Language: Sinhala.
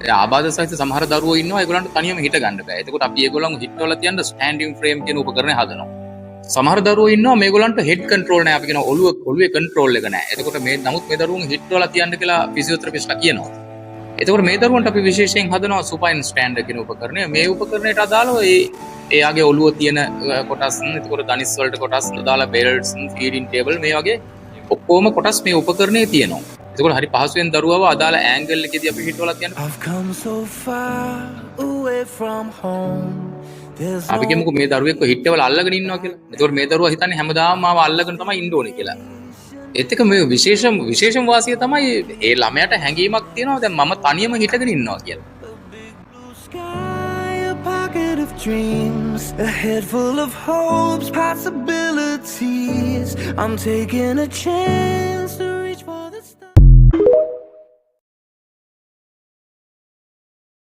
ආබාධ සහිත සමහර දරුවෝ ඉන්නවා ඒගොල්ලන්ට තනියම හිට ගන්න බෑ. එතකොට අපි ඒගොල්ලන්ව හිටවල තියන්න ස්ටෑන්ඩින් ෆ්‍රේම් කියන උපකරණය හදනවා. සමහර දරුවෝ ඉන්නවා මේගොල්ලන්ට හෙඩ් කන්ට්‍රෝල් නැහැ. අපි කියන ඔළුවේ කන්ට්‍රෝල් එක නැහැ. එතකොට නමුත් මේ දරුවෝ හිටවල තියන්න කියලා ෆිසියෝതെරපිස්ට්ලා කියනවා. එතකොට මේ දරුවන්ට අපි විශේෂයෙන් හදනවා සුපයින් ස්ටෑන්ඩ් කියන උපකරණය. මේ උපකරණයට අදාළව එයාගේ ඔළුව තියෙන කොටස්, එතකොට දනිස් වලට කොටස් දාලා බෙල්ට්ස්, ෆීඩින් ටේබල් මේ වගේ ඔක්කොම කොටස් මේ උපකරණයේ තියෙනවා. එතකොට හරි පහසුවෙන් දරුවව අදාළ ඇන්ගල් එකේදී අපි හිටවලා තියන්න. අපි කියමුකෝ මේ දරුවෙක්ව හිටවල අල්ලගෙන ඉන්නවා කියලා. එතකොට මේ දරුවා හිතන්නේ හැමදාම මාව අල්ලගෙන තමයි ඉන්න ඕනේ කියලා. ඒත් එක මේ විශේෂම වාසිය තමයි ඒ ළමයාට හැඟීමක් තියෙනවා දැන් මම තනියම හිටගෙන ඉන්නවා කියලා. Of dreams, a head full of hopes, possibilities. I'm taking a chance to